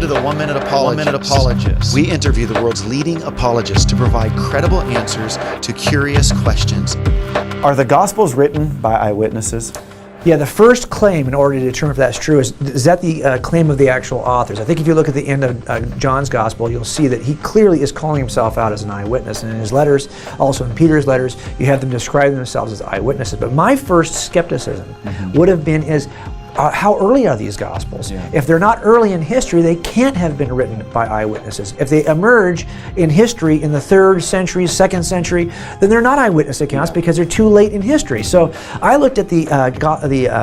the 1 Minute Apologist. We interview the world's leading apologists to provide credible answers to curious questions. Are the Gospels written by eyewitnesses? Yeah, the first claim, in order to determine if that's true, is that the claim of the actual authors. I think if you look at the end of John's Gospel, you'll see that he clearly is calling himself out as an eyewitness. And in his letters, also in Peter's letters, you have them describing themselves as eyewitnesses. But my first skepticism would have been how early are these Gospels? Yeah. If they're not early in history, they can't have been written by eyewitnesses. If they emerge in history in the 3rd century, 2nd century, then they're not eyewitness accounts because they're too late in history. So I looked at the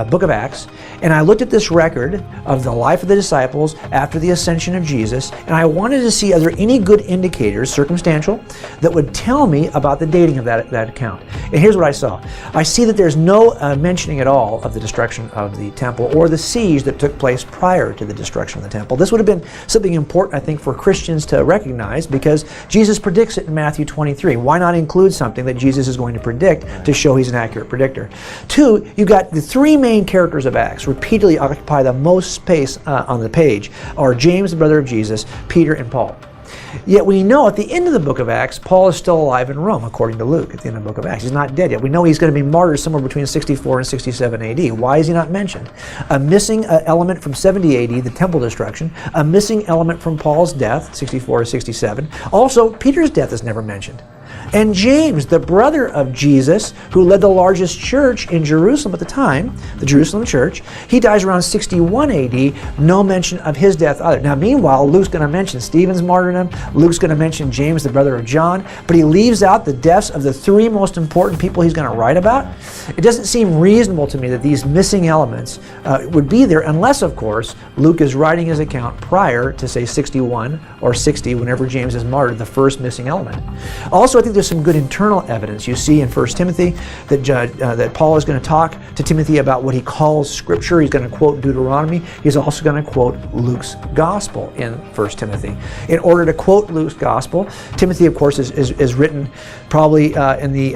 book of Acts, and I looked at this record of the life of the disciples after the ascension of Jesus, and I wanted to see, are there any good indicators, circumstantial, that would tell me about the dating of that account. And here's what I saw. I see that there's no mentioning at all of the destruction of the temple or the siege that took place prior to the destruction of the temple. This would have been something important, I think, for Christians to recognize, because Jesus predicts it in Matthew 23. Why not include something that Jesus is going to predict to show he's an accurate predictor? 2, you've got the 3 main characters of Acts repeatedly occupy the most space on the page, are James, the brother of Jesus, Peter, and Paul. Yet we know at the end of the book of Acts, Paul is still alive in Rome, according to Luke, at the end of the book of Acts. He's not dead yet. We know he's going to be martyred somewhere between 64 and 67 AD. Why is he not mentioned? A missing element from 70 AD, the temple destruction. A missing element from Paul's death, 64 to 67. Also, Peter's death is never mentioned. And James, the brother of Jesus, who led the largest church in Jerusalem at the time, the Jerusalem church, he dies around 61 AD, no mention of his death either. Now, meanwhile, Luke's going to mention Stephen's martyrdom, Luke's going to mention James, the brother of John, but he leaves out the deaths of the 3 most important people he's going to write about. It doesn't seem reasonable to me that these missing elements would be there, unless, of course, Luke is writing his account prior to, say, 61 or 60, whenever James is martyred, the first missing element. Also, I think there's some good internal evidence. You see in 1 Timothy that Paul is going to talk to Timothy about what he calls Scripture. He's going to quote Deuteronomy. He's also going to quote Luke's Gospel in 1 Timothy. In order to quote Luke's Gospel, Timothy, of course, is written probably in the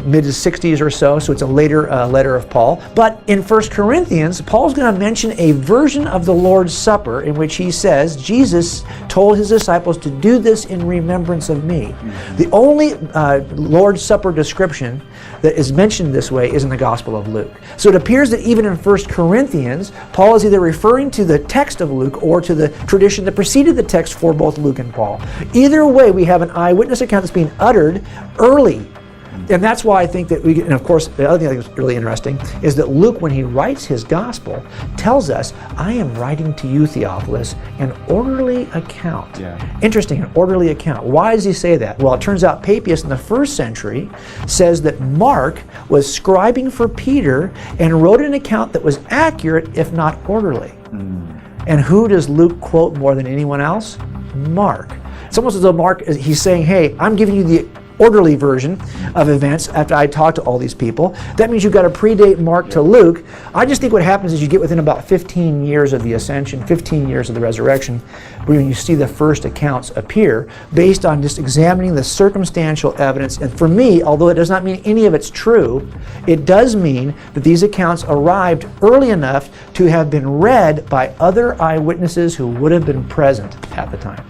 mid-60s or so it's a later letter of Paul. But in 1 Corinthians, Paul's going to mention a version of the Lord's Supper in which he says, Jesus told his disciples to do this in remembrance of me. The only Lord's Supper description that is mentioned this way is in the Gospel of Luke. So it appears that even in 1 Corinthians, Paul is either referring to the text of Luke or to the tradition that preceded the text for both Luke and Paul. Either way, we have an eyewitness account that's being uttered early. And that's why I think that and of course, the other thing I think is really interesting is that Luke, when he writes his gospel, tells us, I am writing to you, Theophilus, an orderly account. Yeah. Interesting, an orderly account. Why does he say that? Well, it turns out Papias in the 1st century says that Mark was scribing for Peter and wrote an account that was accurate, if not orderly. And who does Luke quote more than anyone else? Mark. It's almost as though Mark, he's saying, hey, I'm giving you the orderly version of events after I talked to all these people. That means you've got to predate Mark to Luke. I just think what happens is you get within about 15 years of the ascension, 15 years of the resurrection, when you see the first accounts appear based on just examining the circumstantial evidence. And for me, although it does not mean any of it's true, it does mean that these accounts arrived early enough to have been read by other eyewitnesses who would have been present at the time.